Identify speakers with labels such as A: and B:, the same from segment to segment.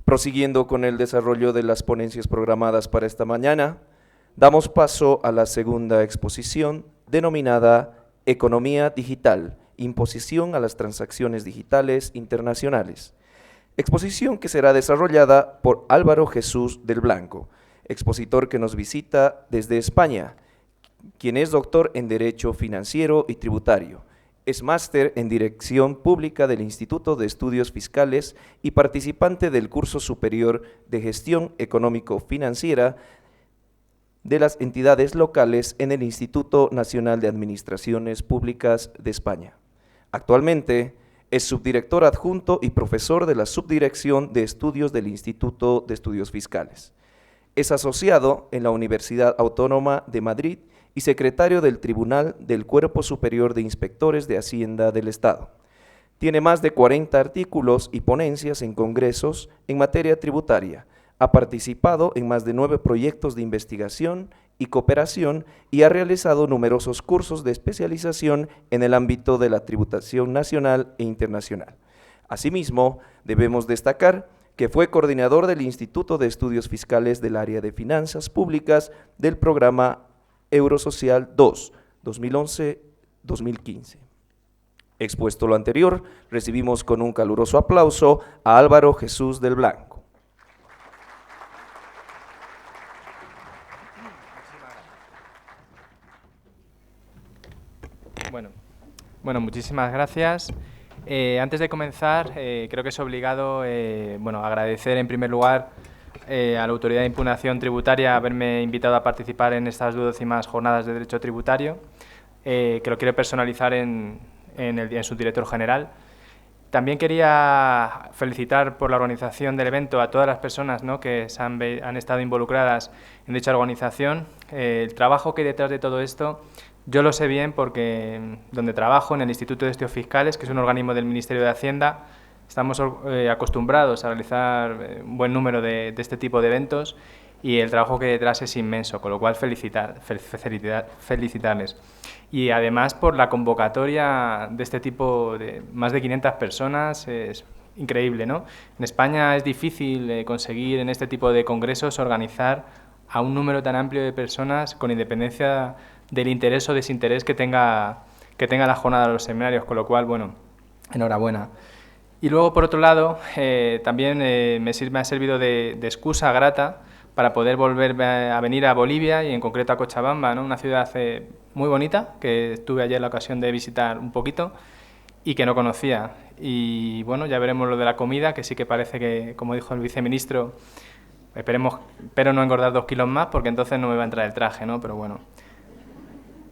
A: Prosiguiendo con el desarrollo de las ponencias programadas para esta mañana, damos paso a la segunda exposición denominada Economía Digital, imposición a las transacciones digitales internacionales. Exposición que será desarrollada por Álvaro Jesús del Blanco, expositor que nos visita desde España, quien es doctor en Derecho Financiero y Tributario. Es máster en Dirección Pública del Instituto de Estudios Fiscales y participante del curso superior de Gestión Económico-Financiera de las entidades locales en el Instituto Nacional de Administraciones Públicas de España. Actualmente es subdirector adjunto y profesor de la Subdirección de Estudios del Instituto de Estudios Fiscales. Es asociado en la Universidad Autónoma de Madrid y secretario del Tribunal del Cuerpo Superior de Inspectores de Hacienda del Estado. Tiene más de 40 artículos y ponencias en congresos en materia tributaria. Ha participado en más de 9 proyectos de investigación y cooperación y ha realizado numerosos cursos de especialización en el ámbito de la tributación nacional e internacional. Asimismo, debemos destacar que fue coordinador del Instituto de Estudios Fiscales del área de Finanzas Públicas del programa Eurosocial 2, 2011-2015. Expuesto lo anterior, recibimos con un caluroso aplauso a Álvaro Jesús del Blanco.
B: Bueno, muchísimas gracias. Antes de comenzar, creo que es obligado agradecer en primer lugar a la Autoridad de Impugnación Tributaria haberme invitado a participar en estas 12ª jornadas de Derecho Tributario, que lo quiero personalizar en su director general. También quería felicitar por la organización del evento a todas las personas, ¿no?, que han estado involucradas en dicha organización. El trabajo que hay detrás de todo esto, yo lo sé bien porque donde trabajo, en el Instituto de Estudios Fiscales, que es un organismo del Ministerio de Hacienda, estamos acostumbrados a realizar un buen número de este tipo de eventos y el trabajo que hay detrás es inmenso, con lo cual felicitarles. Y además por la convocatoria de este tipo de más de 500 personas, es increíble, ¿no? En España es difícil conseguir en este tipo de congresos organizar a un número tan amplio de personas con independencia del interés o desinterés que tenga la jornada de los seminarios, con lo cual, bueno, enhorabuena. Y luego, por otro lado, también me ha servido de excusa grata para poder volver a venir a Bolivia y en concreto a Cochabamba, ¿no?, una ciudad muy bonita que tuve ayer la ocasión de visitar un poquito y que no conocía. Y bueno, ya veremos lo de la comida, que sí que parece que, como dijo el viceministro, espero no engordar 2 kilos más porque entonces no me va a entrar el traje, ¿no? Pero bueno,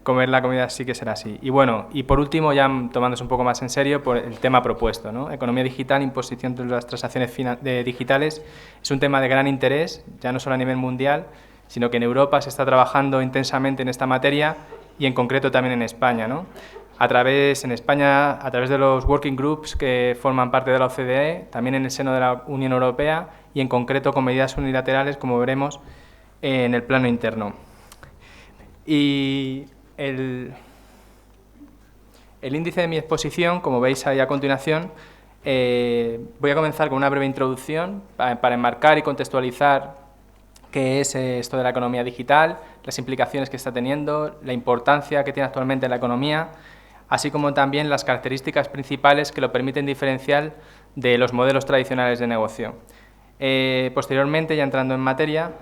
B: comer la comida sí que será así. Y bueno, y por último, ya tomándose un poco más en serio, por el tema propuesto, ¿no? Economía digital, imposición de las transacciones digitales, es un tema de gran interés, ya no solo a nivel mundial, sino que en Europa se está trabajando intensamente en esta materia y en concreto también en España, ¿no? En España, a través de los working groups que forman parte de la OCDE, también en el seno de la Unión Europea y en concreto con medidas unilaterales, como veremos, en el plano interno. Y el índice de mi exposición, como veis ahí a continuación, voy a comenzar con una breve introducción para enmarcar y contextualizar qué es esto de la economía digital, las implicaciones que está teniendo, la importancia que tiene actualmente en la economía, así como también las características principales que lo permiten diferenciar de los modelos tradicionales de negocio. Posteriormente, ya entrando en materia,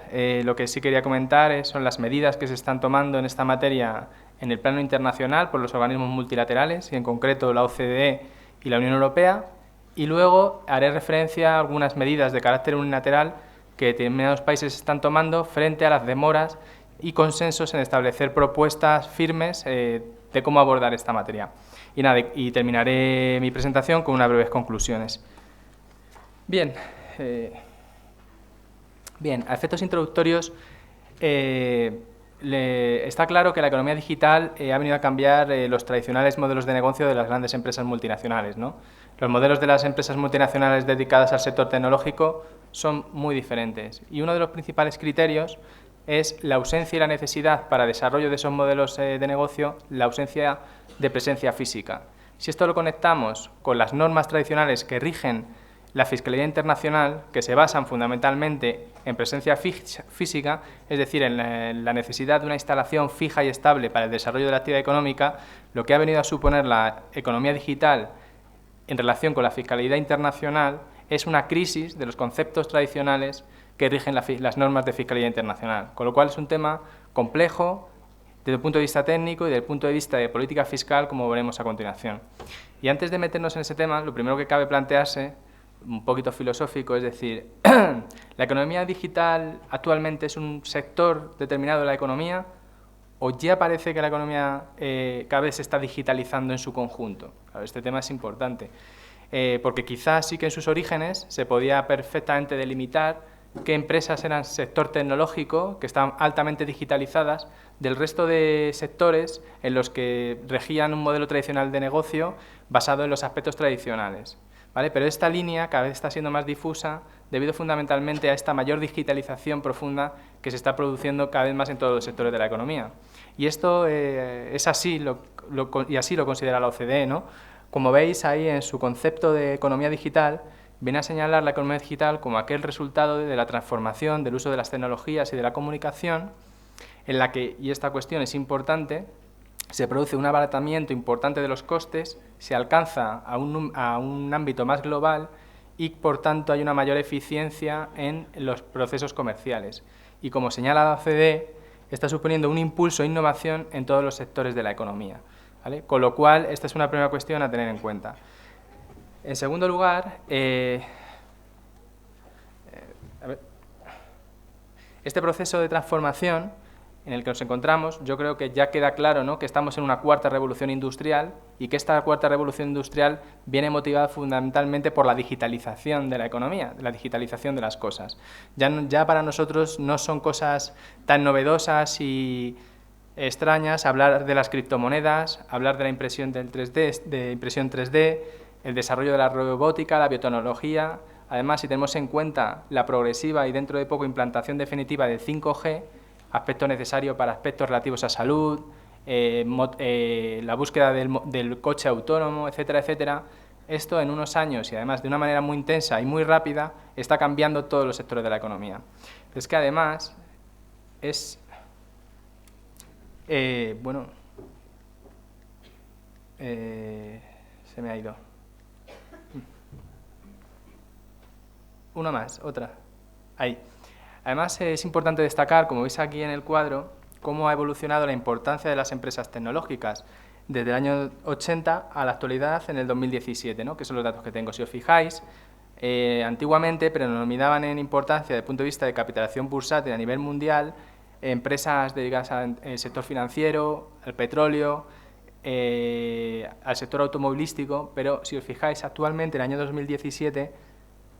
B: lo que sí quería comentar son las medidas que se están tomando en esta materia en el plano internacional por los organismos multilaterales y en concreto la OCDE y la Unión Europea, y luego haré referencia a algunas medidas de carácter unilateral que determinados países están tomando frente a las demoras y consensos en establecer propuestas firmes de cómo abordar esta materia. Y terminaré mi presentación con unas breves conclusiones. Bien, a efectos introductorios, está claro que la economía digital ha venido a cambiar los tradicionales modelos de negocio de las grandes empresas multinacionales, ¿no? Los modelos de las empresas multinacionales dedicadas al sector tecnológico son muy diferentes y uno de los principales criterios es la ausencia y la necesidad para desarrollo de esos modelos de negocio, la ausencia de presencia física. Si esto lo conectamos con las normas tradicionales que rigen la fiscalidad internacional, que se basan fundamentalmente en presencia física, es decir, en la necesidad de una instalación fija y estable para el desarrollo de la actividad económica, lo que ha venido a suponer la economía digital en relación con la fiscalidad internacional es una crisis de los conceptos tradicionales que rigen las normas de fiscalidad internacional, con lo cual es un tema complejo desde el punto de vista técnico y desde el punto de vista de política fiscal, como veremos a continuación. Y antes de meternos en ese tema, lo primero que cabe plantearse, un poquito filosófico, es decir, ¿la economía digital actualmente es un sector determinado de la economía o ya parece que la economía cada vez se está digitalizando en su conjunto? Claro, este tema es importante, porque quizás sí que en sus orígenes se podía perfectamente delimitar qué empresas eran sector tecnológico, que estaban altamente digitalizadas, del resto de sectores en los que regían un modelo tradicional de negocio basado en los aspectos tradicionales. ¿Vale? Pero esta línea cada vez está siendo más difusa debido fundamentalmente a esta mayor digitalización profunda que se está produciendo cada vez más en todos los sectores de la economía. Y esto es así, y así lo considera la OCDE, ¿no? Como veis ahí en su concepto de economía digital, viene a señalar la economía digital como aquel resultado de la transformación del uso de las tecnologías y de la comunicación, en la que, y esta cuestión es importante, se produce un abaratamiento importante de los costes, se alcanza a un ámbito más global y, por tanto, hay una mayor eficiencia en los procesos comerciales. Y, como señala la OCDE, está suponiendo un impulso e innovación en todos los sectores de la economía, ¿vale? Con lo cual, esta es una primera cuestión a tener en cuenta. En segundo lugar, este proceso de transformación en el que nos encontramos, yo creo que ya queda claro, ¿no?, que estamos en una cuarta revolución industrial y que esta cuarta revolución industrial viene motivada fundamentalmente por la digitalización de la economía, la digitalización de las cosas. Ya para nosotros no son cosas tan novedosas y extrañas hablar de las criptomonedas, hablar de la impresión del 3D, de impresión 3D, el desarrollo de la robótica, la biotecnología. Además, si tenemos en cuenta la progresiva y dentro de poco implantación definitiva del 5G, aspecto necesario para aspectos relativos a salud, la búsqueda del coche autónomo, etcétera, etcétera. Esto en unos años y además de una manera muy intensa y muy rápida está cambiando todos los sectores de la economía. Pero es que además es, se me ha ido. Una más, otra. Ahí. Además, es importante destacar, como veis aquí en el cuadro, cómo ha evolucionado la importancia de las empresas tecnológicas desde el año 80 a la actualidad en el 2017, ¿no?, que son los datos que tengo. Si os fijáis, antiguamente predominaban en importancia desde el punto de vista de capitalización bursátil a nivel mundial empresas dedicadas al sector financiero, al petróleo, al sector automovilístico, pero si os fijáis, actualmente en el año 2017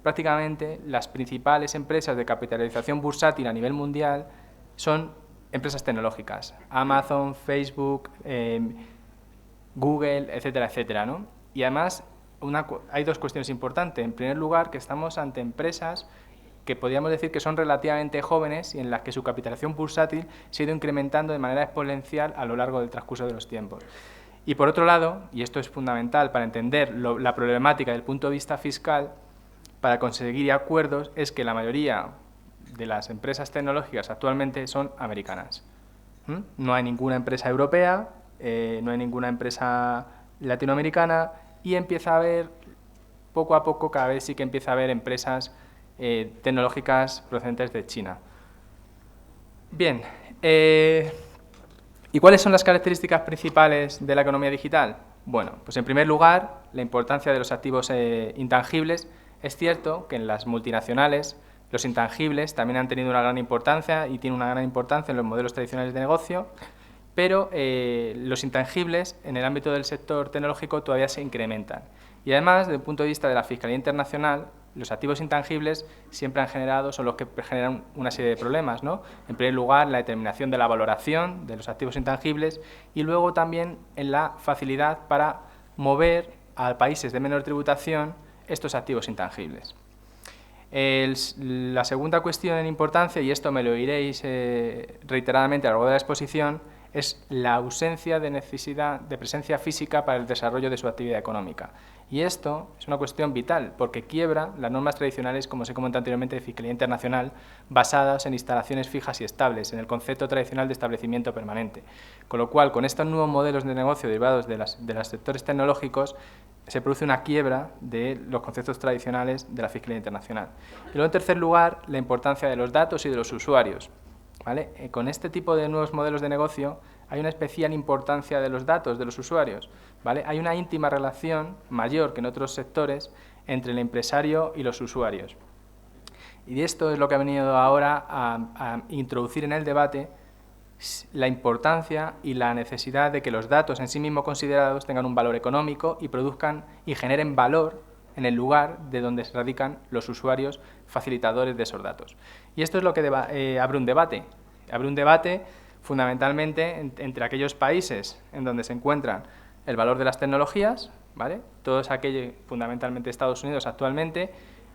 B: prácticamente las principales empresas de capitalización bursátil a nivel mundial son empresas tecnológicas, Amazon, Facebook, Google, etcétera, etcétera, ¿no? Y además hay dos cuestiones importantes. En primer lugar, que estamos ante empresas que podríamos decir que son relativamente jóvenes y en las que su capitalización bursátil se ha ido incrementando de manera exponencial a lo largo del transcurso de los tiempos. Y por otro lado, y esto es fundamental para entender la problemática desde el punto de vista fiscal, para conseguir acuerdos, es que la mayoría de las empresas tecnológicas actualmente son americanas. No hay ninguna empresa europea, no hay ninguna empresa latinoamericana y empieza a haber, poco a poco, cada vez sí que empieza a haber empresas tecnológicas procedentes de China. Bien, ¿y cuáles son las características principales de la economía digital? Bueno, pues en primer lugar, la importancia de los activos intangibles. Es cierto que en las multinacionales los intangibles también han tenido una gran importancia y tienen una gran importancia en los modelos tradicionales de negocio, pero los intangibles en el ámbito del sector tecnológico todavía se incrementan. Y además, desde el punto de vista de la fiscalía internacional, los activos intangibles siempre han generado, son los que generan una serie de problemas, ¿no? En primer lugar, la determinación de la valoración de los activos intangibles y luego también en la facilidad para mover a países de menor tributación estos activos intangibles. La segunda cuestión en importancia, y esto me lo oiréis reiteradamente a lo largo de la exposición, es la ausencia de necesidad de presencia física para el desarrollo de su actividad económica. Y esto es una cuestión vital, porque quiebra las normas tradicionales, como os he comentado anteriormente, de fiscalía internacional, basadas en instalaciones fijas y estables, en el concepto tradicional de establecimiento permanente. Con lo cual, con estos nuevos modelos de negocio derivados de los sectores tecnológicos, se produce una quiebra de los conceptos tradicionales de la fiscalía internacional. Y luego, en tercer lugar, la importancia de los datos y de los usuarios. ¿Vale? Con este tipo de nuevos modelos de negocio hay una especial importancia de los datos de los usuarios, ¿vale? Hay una íntima relación, mayor que en otros sectores, entre el empresario y los usuarios. Y esto es lo que ha venido ahora a introducir en el debate la importancia y la necesidad de que los datos en sí mismos considerados tengan un valor económico y produzcan y generen valor en el lugar de donde se radican los usuarios facilitadores de esos datos. Y esto es lo que abre un debate. Abre un debate fundamentalmente entre aquellos países en donde se encuentran el valor de las tecnologías, ¿vale? Todos aquellos, fundamentalmente Estados Unidos actualmente,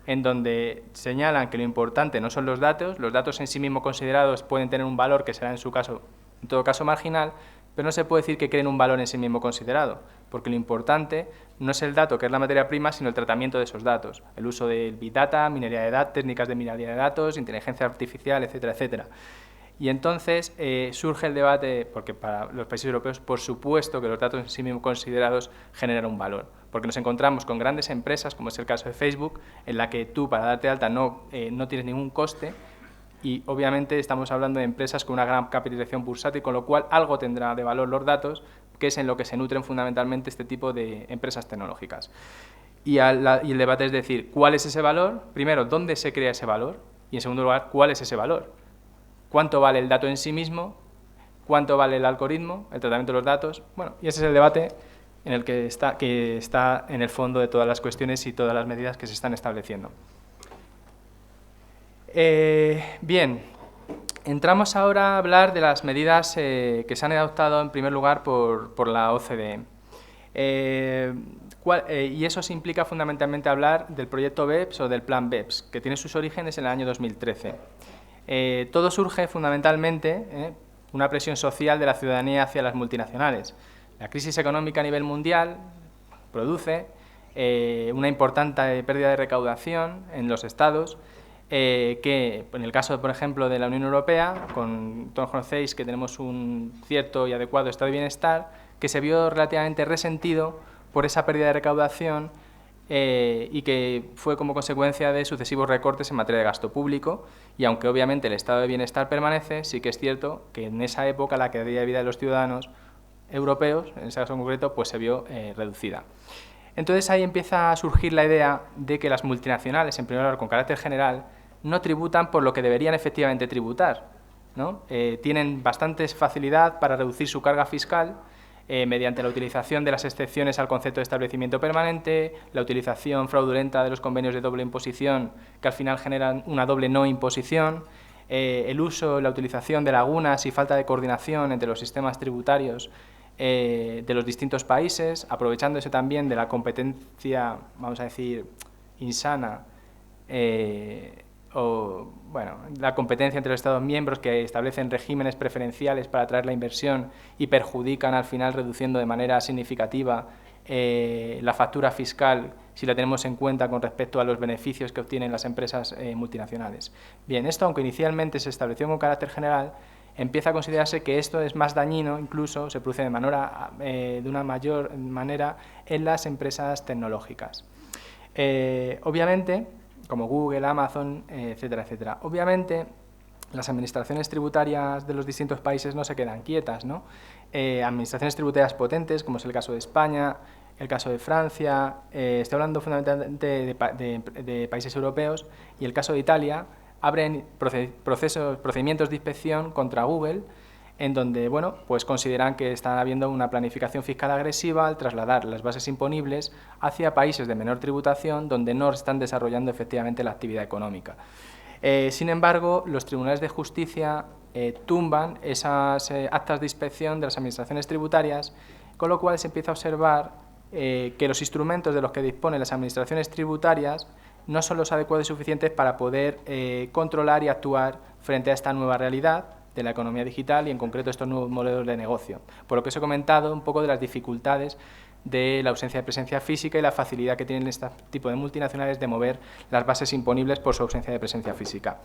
B: en donde señalan que lo importante no son los datos en sí mismos considerados pueden tener un valor que será en su caso, en todo caso marginal, pero no se puede decir que creen un valor en sí mismo considerado, porque lo importante no es el dato, que es la materia prima, sino el tratamiento de esos datos, el uso del Big Data, minería de datos, técnicas de minería de datos, inteligencia artificial, etcétera, etcétera. Y entonces surge el debate, porque para los países europeos, por supuesto que los datos en sí mismos considerados generan un valor, porque nos encontramos con grandes empresas, como es el caso de Facebook, en la que tú para darte alta no tienes ningún coste, y obviamente estamos hablando de empresas con una gran capitalización bursátil, con lo cual algo tendrá de valor los datos, que es en lo que se nutren fundamentalmente este tipo de empresas tecnológicas. Y el debate es decir, ¿cuál es ese valor? Primero, ¿dónde se crea ese valor? Y en segundo lugar, ¿cuál es ese valor? ¿Cuánto vale el dato en sí mismo? ¿Cuánto vale el algoritmo, el tratamiento de los datos? Bueno, y ese es el debate en el que está en el fondo de todas las cuestiones y todas las medidas que se están estableciendo. Bien, entramos ahora a hablar de las medidas que se han adoptado en primer lugar por la OCDE. Y eso se implica fundamentalmente hablar del proyecto BEPS o del plan BEPS, que tiene sus orígenes en el año 2013. Todo surge fundamentalmente una presión social de la ciudadanía hacia las multinacionales. La crisis económica a nivel mundial produce una importante pérdida de recaudación en los estados, que en el caso, por ejemplo, de la Unión Europea, todos conocéis que tenemos un cierto y adecuado estado de bienestar, que se vio relativamente resentido por esa pérdida de recaudación y que fue como consecuencia de sucesivos recortes en materia de gasto público, y aunque obviamente el estado de bienestar permanece, sí que es cierto que en esa época la calidad de vida de los ciudadanos europeos, en ese caso en concreto, pues se vio reducida. Entonces ahí empieza a surgir la idea de que las multinacionales, en primer lugar con carácter general, no tributan por lo que deberían efectivamente tributar, ¿no? Tienen bastante facilidad para reducir su carga fiscal mediante la utilización de las excepciones al concepto de establecimiento permanente, la utilización fraudulenta de los convenios de doble imposición que al final generan una doble no imposición, el uso, la utilización de lagunas y falta de coordinación entre los sistemas tributarios de los distintos países, aprovechándose también de la competencia, vamos a decir, insana, la competencia entre los Estados miembros que establecen regímenes preferenciales para atraer la inversión y perjudican al final reduciendo de manera significativa la factura fiscal si la tenemos en cuenta con respecto a los beneficios que obtienen las empresas multinacionales. Bien, esto aunque inicialmente se estableció con carácter general, empieza a considerarse que esto es más dañino, incluso se produce de una mayor manera en las empresas tecnológicas. Obviamente, como Google, Amazon, etcétera, etcétera. Obviamente, las administraciones tributarias de los distintos países no se quedan quietas, ¿no? Administraciones tributarias potentes, como es el caso de España, el caso de Francia, estoy hablando fundamentalmente de países europeos, y el caso de Italia, abren procedimientos de inspección contra Google en donde bueno, pues consideran que está habiendo una planificación fiscal agresiva al trasladar las bases imponibles hacia países de menor tributación donde no están desarrollando efectivamente la actividad económica. Sin embargo, los tribunales de justicia tumban esas actas de inspección de las administraciones tributarias, con lo cual se empieza a observar que los instrumentos de los que disponen las administraciones tributarias no son los adecuados y suficientes para poder controlar y actuar frente a esta nueva realidad de la economía digital y en concreto estos nuevos modelos de negocio. Por lo que os he comentado un poco de las dificultades de la ausencia de presencia física y la facilidad que tienen este tipo de multinacionales de mover las bases imponibles por su ausencia de presencia física.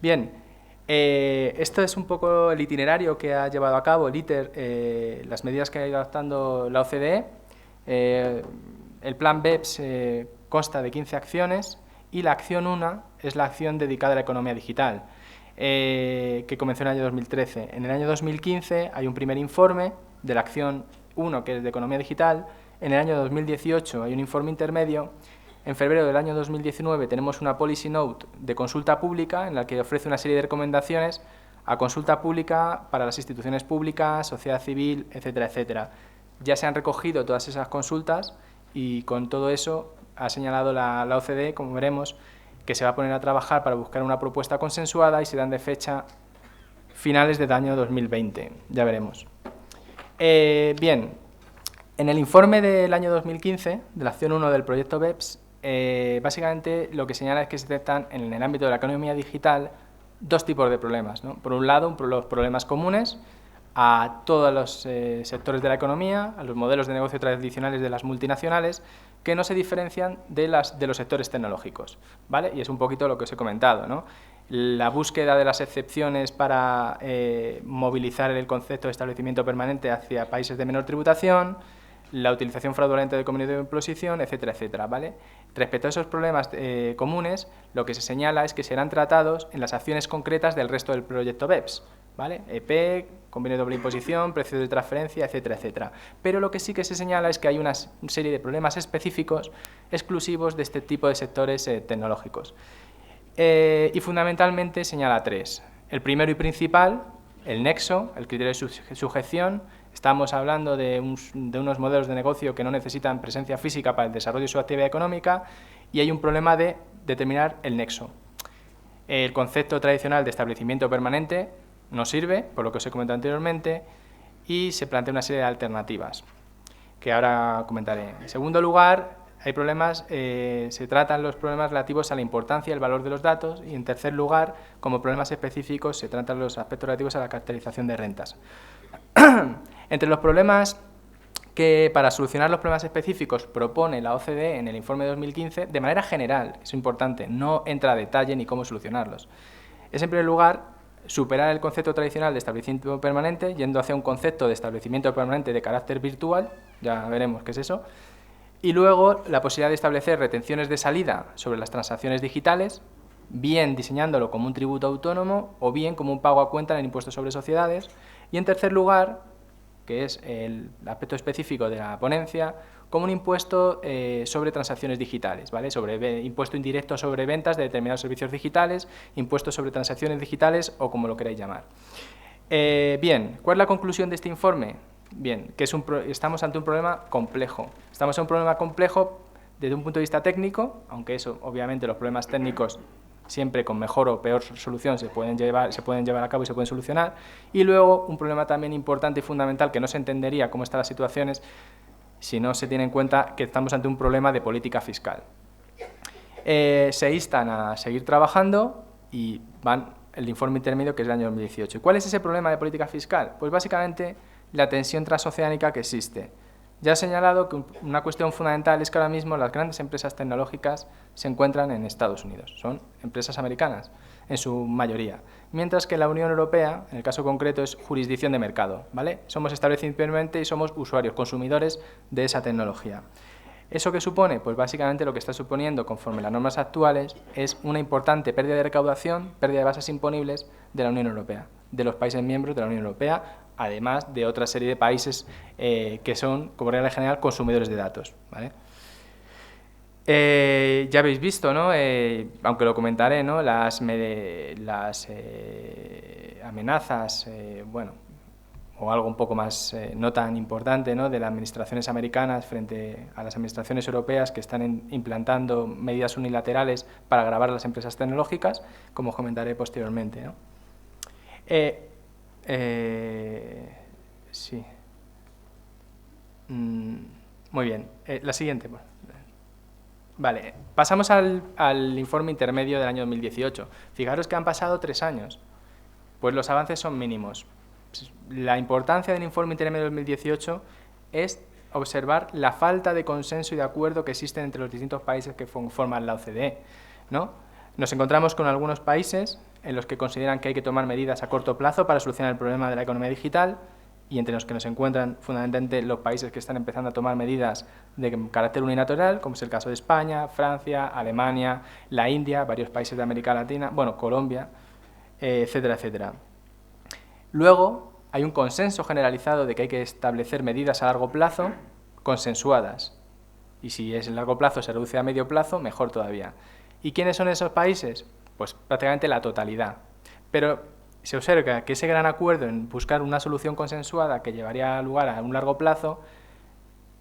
B: Bien, esto es un poco el itinerario que ha llevado a cabo el ITER, las medidas que ha ido adoptando la OCDE. El plan BEPS consta de 15 acciones y la acción 1 es la acción dedicada a la economía digital, que comenzó en el año 2013. En el año 2015 hay un primer informe de la acción 1, que es de economía digital. En el año 2018 hay un informe intermedio. En febrero del año 2019 tenemos una policy note de consulta pública en la que ofrece una serie de recomendaciones a consulta pública para las instituciones públicas, sociedad civil, etcétera, etcétera. Ya se han recogido todas esas consultas y con todo eso ha señalado la OCDE, como veremos, que se va a poner a trabajar para buscar una propuesta consensuada y se dan de fecha finales del año 2020. Ya veremos. Bien, en el informe del año 2015, de la acción 1 del proyecto BEPS, básicamente lo que señala es que se detectan en el ámbito de la economía digital dos tipos de problemas, ¿no? Por un lado, los problemas comunes a todos los sectores de la economía, a los modelos de negocio tradicionales de las multinacionales, que no se diferencian de los sectores tecnológicos, ¿vale? Y es un poquito lo que os he comentado, ¿no? La búsqueda de las excepciones para movilizar el concepto de establecimiento permanente hacia países de menor tributación, la utilización fraudulenta del convenio de imposición, etcétera, etcétera, ¿vale? Respecto a esos problemas comunes, lo que se señala es que serán tratados en las acciones concretas del resto del proyecto BEPS, ¿vale? EP, convenio de doble imposición, precio de transferencia, etcétera, etcétera. Pero lo que sí que se señala es que hay una serie de problemas específicos exclusivos de este tipo de sectores tecnológicos. Y fundamentalmente señala tres. El primero y principal, el nexo, el criterio de sujeción. Estamos hablando de unos modelos de negocio que no necesitan presencia física para el desarrollo de su actividad económica y hay un problema de determinar el nexo. El concepto tradicional de establecimiento permanente no sirve, por lo que os he comentado anteriormente, y se plantea una serie de alternativas que ahora comentaré. En segundo lugar, hay problemas, se tratan los problemas relativos a la importancia y el valor de los datos y en tercer lugar, como problemas específicos, se tratan los aspectos relativos a la caracterización de rentas. Entre los problemas que para solucionar los problemas específicos propone la OCDE en el informe de 2015, de manera general, es importante, no entra a detalle ni cómo solucionarlos. Es en primer lugar superar el concepto tradicional de establecimiento permanente, yendo hacia un concepto de establecimiento permanente de carácter virtual, ya veremos qué es eso, y luego la posibilidad de establecer retenciones de salida sobre las transacciones digitales, bien diseñándolo como un tributo autónomo o bien como un pago a cuenta en el impuesto sobre sociedades, y en tercer lugar, que es el aspecto específico de la ponencia, como un impuesto sobre transacciones digitales, ¿vale? Impuesto indirecto sobre ventas de determinados servicios digitales, impuesto sobre transacciones digitales o como lo queráis llamar. Bien, ¿cuál es la conclusión de este informe? Bien, que estamos ante un problema complejo. Estamos ante un problema complejo desde un punto de vista técnico, aunque eso, obviamente, los problemas técnicos siempre con mejor o peor solución se pueden llevar a cabo y se pueden solucionar. Y luego un problema también importante y fundamental que no se entendería cómo están las situaciones si no se tiene en cuenta que estamos ante un problema de política fiscal. Se instan a seguir trabajando y van el informe intermedio que es del año 2018. ¿Y cuál es ese problema de política fiscal? Pues básicamente la tensión transoceánica que existe. Ya he señalado que una cuestión fundamental es que ahora mismo las grandes empresas tecnológicas se encuentran en Estados Unidos, son empresas americanas en su mayoría, mientras que la Unión Europea, en el caso concreto, es jurisdicción de mercado, ¿vale? Somos establecidos simplemente y somos usuarios, consumidores de esa tecnología. ¿Eso qué supone? Pues básicamente lo que está suponiendo, conforme las normas actuales, es una importante pérdida de recaudación, pérdida de bases imponibles de la Unión Europea, de los países miembros de la Unión Europea, además de otra serie de países que son, como regla general, consumidores de datos, ¿vale? Ya habéis visto, ¿no? Aunque lo comentaré, ¿no? Las amenazas, bueno, o algo un poco más no tan importante, ¿no?, de las administraciones americanas frente a las administraciones europeas que están implantando medidas unilaterales para gravar a las empresas tecnológicas, como os comentaré posteriormente, ¿no? Sí. Muy bien. La siguiente. Vale, pasamos al informe intermedio del año 2018. Fijaros que han pasado 3 años. Pues los avances son mínimos. La importancia del informe intermedio del 2018 es observar la falta de consenso y de acuerdo que existen entre los distintos países que forman la OCDE, ¿no? Nos encontramos con algunos países en los que consideran que hay que tomar medidas a corto plazo para solucionar el problema de la economía digital, y entre los que nos encuentran fundamentalmente los países que están empezando a tomar medidas de carácter unilateral, como es el caso de España, Francia, Alemania, la India, varios países de América Latina, bueno, Colombia, etcétera, etcétera. Luego, hay un consenso generalizado de que hay que establecer medidas a largo plazo consensuadas. Y si es a largo plazo se reduce a medio plazo, mejor todavía. ¿Y quiénes son esos países? Pues prácticamente la totalidad. Pero se observa que ese gran acuerdo en buscar una solución consensuada que llevaría lugar a un largo plazo,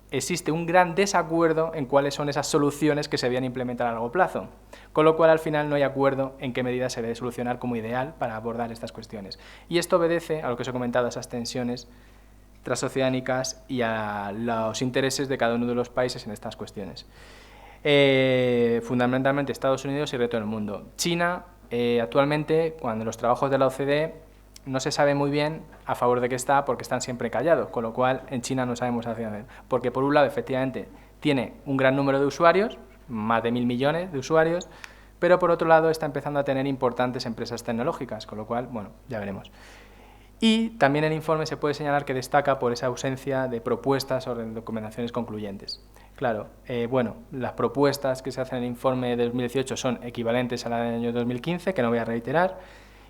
B: existe un gran desacuerdo en cuáles son esas soluciones que se debían implementar a largo plazo, con lo cual al final no hay acuerdo en qué medidas se debe solucionar como ideal para abordar estas cuestiones. Y esto obedece a lo que os he comentado, a esas tensiones transoceánicas y a los intereses de cada uno de los países en estas cuestiones. Fundamentalmente Estados Unidos y el resto del mundo. China, actualmente, cuando los trabajos de la OCDE no se sabe muy bien a favor de qué está, porque están siempre callados, con lo cual en China no sabemos hacia dónde. Porque por un lado, efectivamente, tiene un gran número de usuarios, más de 1.000 millones de usuarios, pero por otro lado está empezando a tener importantes empresas tecnológicas, con lo cual, bueno, ya veremos. Y también el informe se puede señalar que destaca por esa ausencia de propuestas o de recomendaciones concluyentes. Claro, bueno, las propuestas que se hacen en el informe de 2018 son equivalentes a la del año 2015, que no voy a reiterar,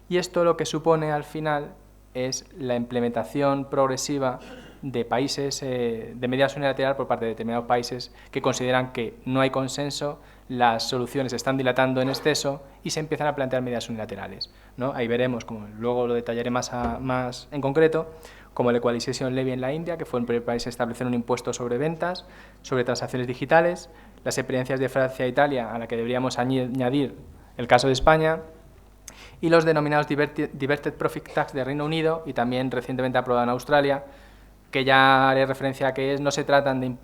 B: y esto lo que supone al final es la implementación progresiva de países, de medidas unilaterales por parte de determinados países que consideran que no hay consenso, las soluciones se están dilatando en exceso y se empiezan a plantear medidas unilaterales, ¿no? Ahí veremos, como luego lo detallaré más en concreto, como el Equalization Levy en la India, que fue el primer país a establecer un impuesto sobre ventas, sobre transacciones digitales, las experiencias de Francia e Italia, a la que deberíamos añadir el caso de España, y los denominados Diverted Profit Tax de Reino Unido, y también recientemente aprobado en Australia, que ya haré referencia a que no se tratan de...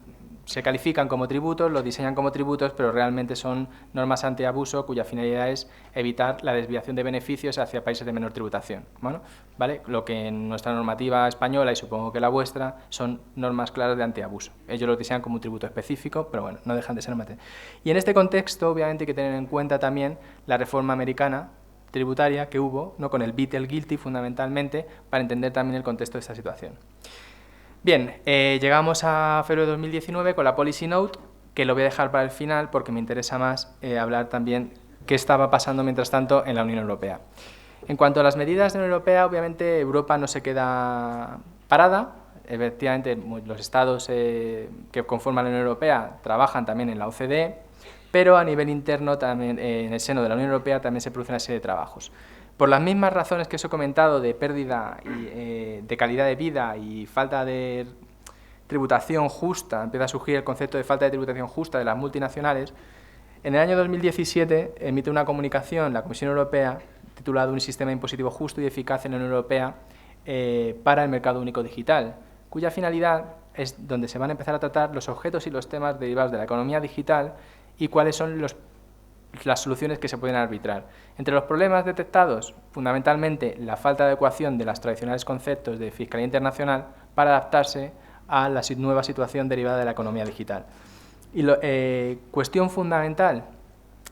B: Se califican como tributos, los diseñan como tributos, pero realmente son normas antiabuso cuya finalidad es evitar la desviación de beneficios hacia países de menor tributación. Bueno, ¿vale? Lo que en nuestra normativa española, y supongo que la vuestra, son normas claras de antiabuso. Ellos los diseñan como un tributo específico, pero bueno, no dejan de ser materia. Y en este contexto, obviamente, hay que tener en cuenta también la reforma americana tributaria que hubo, ¿no?, con el BEAT y el GILTI fundamentalmente, para entender también el contexto de esta situación. Bien, llegamos a febrero de 2019 con la Policy Note, que lo voy a dejar para el final porque me interesa más hablar también qué estaba pasando mientras tanto en la Unión Europea. En cuanto a las medidas de la Unión Europea, obviamente Europa no se queda parada. Efectivamente, los estados que conforman la Unión Europea trabajan también en la OCDE, pero a nivel interno, también en el seno de la Unión Europea, también se produce una serie de trabajos. Por las mismas razones que os he comentado de pérdida de calidad de vida y falta de tributación justa, empieza a surgir el concepto de falta de tributación justa de las multinacionales, en el año 2017 emite una comunicación la Comisión Europea titulada Un sistema impositivo justo y eficaz en la Unión Europea para el mercado único digital, cuya finalidad es donde se van a empezar a tratar los objetos y los temas derivados de la economía digital y cuáles son las soluciones que se pueden arbitrar. Entre los problemas detectados, fundamentalmente la falta de adecuación de los tradicionales conceptos de fiscalía internacional para adaptarse a la nueva situación derivada de la economía digital. Y cuestión fundamental,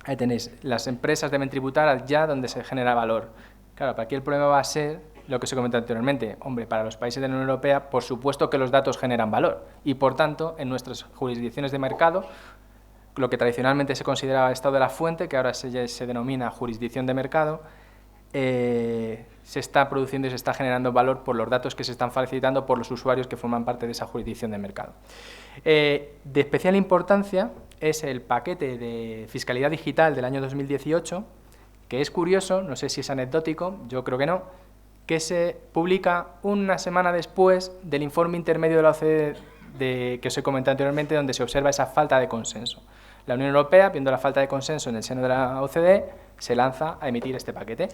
B: ahí tenéis, las empresas deben tributar allá donde se genera valor. Claro, para aquí el problema va a ser lo que os he comentado anteriormente. Hombre, para los países de la Unión Europea, por supuesto que los datos generan valor y, por tanto, en nuestras jurisdicciones de mercado, lo que tradicionalmente se consideraba estado de la fuente, que ahora se denomina jurisdicción de mercado, se está produciendo y se está generando valor por los datos que se están facilitando por los usuarios que forman parte de esa jurisdicción de mercado. De especial importancia es el paquete de fiscalidad digital del año 2018, que es curioso, no sé si es anecdótico, yo creo que no, que se publica una semana después del informe intermedio de la OCDE que os he comentado anteriormente, donde se observa esa falta de consenso. La Unión Europea, viendo la falta de consenso en el seno de la OCDE, se lanza a emitir este paquete.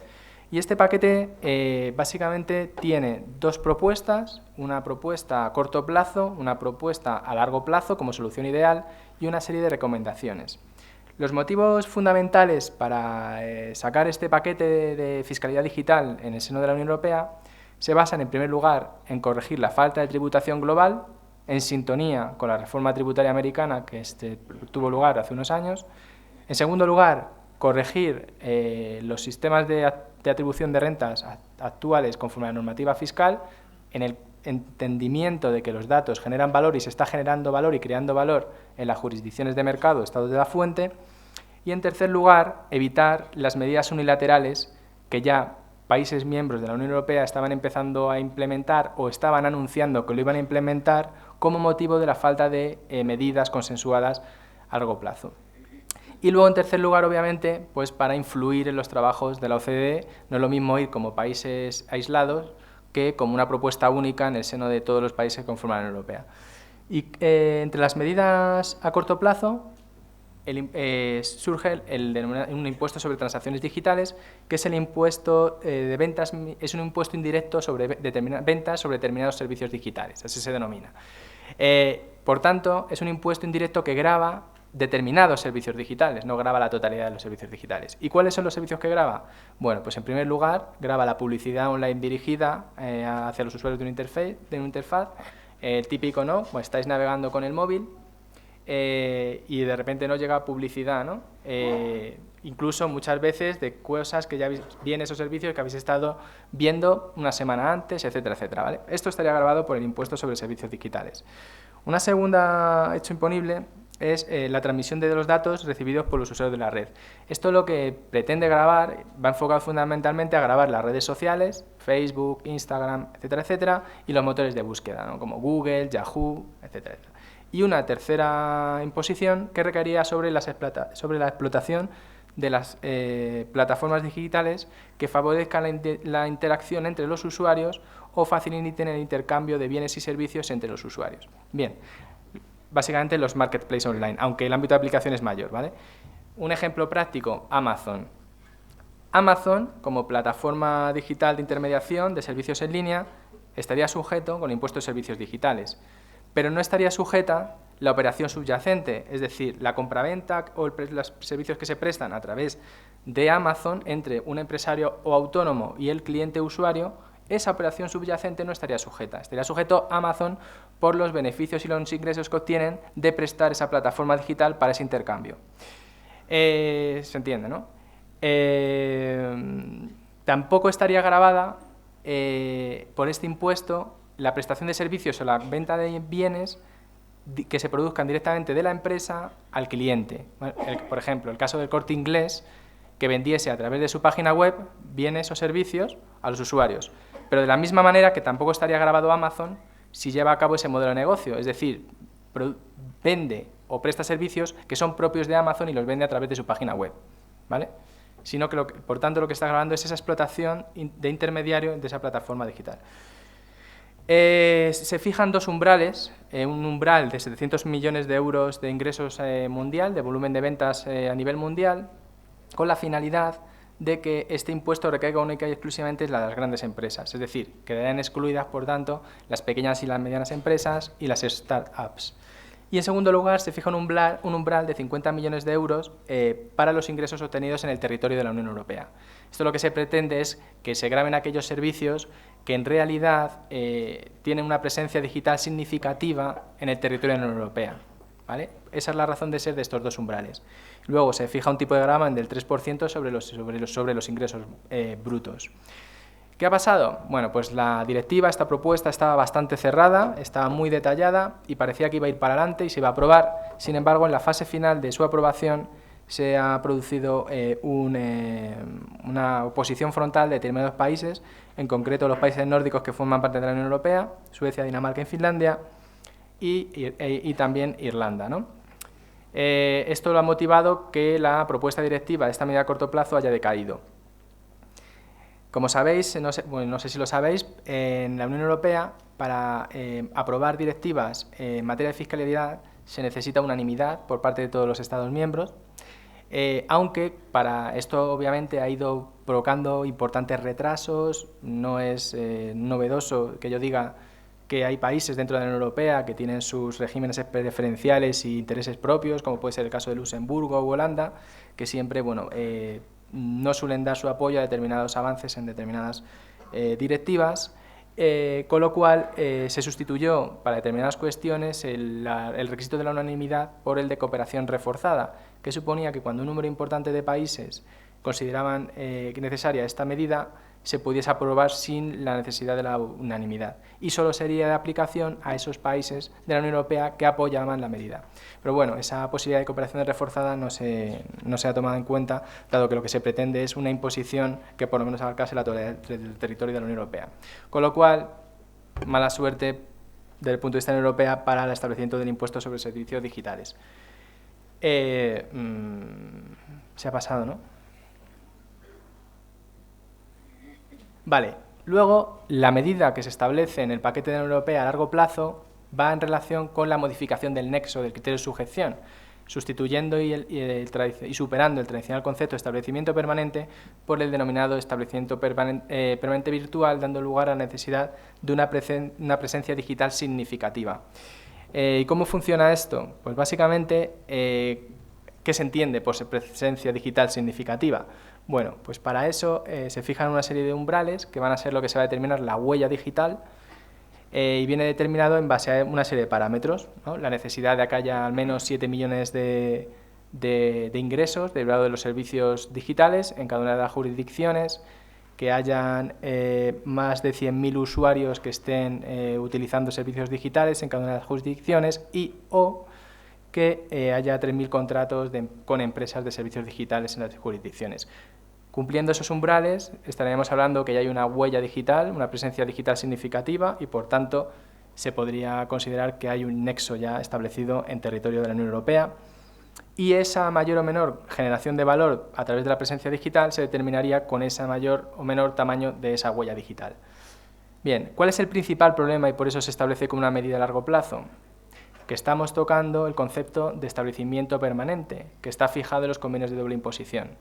B: Y este paquete básicamente tiene dos propuestas, una propuesta a corto plazo, una propuesta a largo plazo como solución ideal y una serie de recomendaciones. Los motivos fundamentales para sacar este paquete de fiscalidad digital en el seno de la Unión Europea se basan, en primer lugar, en corregir la falta de tributación global, en sintonía con la reforma tributaria americana que tuvo lugar hace unos años. En segundo lugar, corregir los sistemas de atribución de rentas actuales conforme a la normativa fiscal, en el entendimiento de que los datos generan valor y se está generando valor y creando valor en las jurisdicciones de mercado, estados de la fuente. Y en tercer lugar, evitar las medidas unilaterales que ya países miembros de la Unión Europea estaban empezando a implementar o estaban anunciando que lo iban a implementar como motivo de la falta de medidas consensuadas a largo plazo. Y luego, en tercer lugar, obviamente, pues para influir en los trabajos de la OCDE, no es lo mismo ir como países aislados que como una propuesta única en el seno de todos los países que conforman la Unión Europea. Y entre las medidas a corto plazo surge un impuesto sobre transacciones digitales, que es el impuesto de ventas, es un impuesto indirecto sobre ventas sobre determinados servicios digitales, así se denomina. Por tanto, es un impuesto indirecto que grava determinados servicios digitales, no grava la totalidad de los servicios digitales. ¿Y cuáles son los servicios que grava? Bueno, pues en primer lugar, grava la publicidad online dirigida hacia los usuarios de una interfaz, el típico, ¿no? Pues estáis navegando con el móvil y de repente nos llega publicidad, ¿no? Incluso muchas veces de cosas que ya vienen esos servicios que habéis estado viendo una semana antes, etcétera, etcétera, ¿vale? Esto estaría grabado por el impuesto sobre servicios digitales. Una segunda hecho imponible es la transmisión de los datos recibidos por los usuarios de la red. Esto lo que pretende grabar, va enfocado fundamentalmente a grabar las redes sociales, Facebook, Instagram, etcétera, etcétera, y los motores de búsqueda, ¿no? Como Google, Yahoo, etcétera, etcétera. Y una tercera imposición que recaería sobre la explotación de las plataformas digitales que favorezcan la interacción entre los usuarios o faciliten el intercambio de bienes y servicios entre los usuarios. Bien, básicamente los marketplaces online, aunque el ámbito de aplicación es mayor, ¿vale? Un ejemplo práctico, Amazon. Amazon, como plataforma digital de intermediación de servicios en línea, estaría sujeto con el impuesto de servicios digitales, pero no estaría sujeta la operación subyacente, es decir, la compraventa o los servicios que se prestan a través de Amazon entre un empresario o autónomo y el cliente usuario. Esa operación subyacente no estaría sujeta, estaría sujeto a Amazon por los beneficios y los ingresos que obtienen de prestar esa plataforma digital para ese intercambio. Se entiende, ¿no? Tampoco estaría gravada por este impuesto la prestación de servicios o la venta de bienes que se produzcan directamente de la empresa al cliente. Bueno, por ejemplo, el caso del Corte Inglés, que vendiese a través de su página web bienes o servicios a los usuarios. Pero de la misma manera que tampoco estaría grabado Amazon si lleva a cabo ese modelo de negocio, es decir, vende o presta servicios que son propios de Amazon y los vende a través de su página web, ¿vale? Sino que, por tanto, lo que está grabando es esa explotación de intermediario de esa plataforma digital. Se fijan dos umbrales, un umbral de 700 millones de euros de ingresos mundial, de volumen de ventas a nivel mundial, con la finalidad de que este impuesto recaiga única y exclusivamente en las grandes empresas, es decir, quedarían excluidas, por tanto, las pequeñas y las medianas empresas y las startups. Y en segundo lugar, se fija un umbral de 50 millones de euros para los ingresos obtenidos en el territorio de la Unión Europea. Esto lo que se pretende es que se graben aquellos servicios que en realidad tienen una presencia digital significativa en el territorio de la Unión Europea, ¿vale? Esa es la razón de ser de estos dos umbrales. Luego se fija un tipo de gravamen del 3% sobre los ingresos brutos. ¿Qué ha pasado? Bueno, pues la directiva, esta propuesta estaba bastante cerrada, estaba muy detallada y parecía que iba a ir para adelante y se iba a aprobar. Sin embargo, en la fase final de su aprobación se ha producido una oposición frontal de determinados países, en concreto los países nórdicos que forman parte de la Unión Europea, Suecia, Dinamarca y Finlandia, y también Irlanda, ¿no? Esto lo ha motivado que la propuesta directiva de esta medida a corto plazo haya decaído. Como sabéis, bueno, no sé si lo sabéis, en la Unión Europea, para aprobar directivas en materia de fiscalidad, se necesita unanimidad por parte de todos los Estados miembros, aunque para esto obviamente ha ido provocando importantes retrasos. No es novedoso que yo diga que hay países dentro de la Unión Europea que tienen sus regímenes preferenciales y intereses propios, como puede ser el caso de Luxemburgo u Holanda, que siempre, bueno, no suelen dar su apoyo a determinados avances en determinadas directivas, con lo cual se sustituyó para determinadas cuestiones el requisito de la unanimidad por el de cooperación reforzada, que suponía que cuando un número importante de países consideraban necesaria esta medida, se pudiese aprobar sin la necesidad de la unanimidad, y solo sería de aplicación a esos países de la Unión Europea que apoyaban la medida. Pero bueno, esa posibilidad de cooperación reforzada no se ha tomado en cuenta, dado que lo que se pretende es una imposición que por lo menos abarcase la totalidad del territorio de la Unión Europea. Con lo cual, mala suerte desde el punto de vista de la Unión Europea para el establecimiento del impuesto sobre servicios digitales. Se ha pasado, ¿no? Vale, luego la medida que se establece en el paquete de la Unión Europea a largo plazo va en relación con la modificación del nexo del criterio de sujeción, sustituyendo y superando el tradicional concepto de establecimiento permanente por el denominado establecimiento permanente virtual, dando lugar a la necesidad de una presencia digital significativa. ¿Y cómo funciona esto? Pues básicamente, ¿qué se entiende por presencia digital significativa? Bueno, pues para eso se fijan una serie de umbrales que van a ser lo que se va a determinar la huella digital, y viene determinado en base a una serie de parámetros, ¿no? La necesidad de que haya al menos 7 millones de ingresos derivados de los servicios digitales en cada una de las jurisdicciones, que hayan más de 100.000 usuarios que estén utilizando servicios digitales en cada una de las jurisdicciones, o que haya 3.000 contratos con empresas de servicios digitales en las jurisdicciones. Cumpliendo esos umbrales, estaríamos hablando que ya hay una huella digital, una presencia digital significativa, y por tanto se podría considerar que hay un nexo ya establecido en territorio de la Unión Europea, y esa mayor o menor generación de valor a través de la presencia digital se determinaría con ese mayor o menor tamaño de esa huella digital. Bien, ¿cuál es el principal problema y por eso se establece como una medida a largo plazo? Que estamos tocando el concepto de establecimiento permanente, que está fijado en los convenios de doble imposición.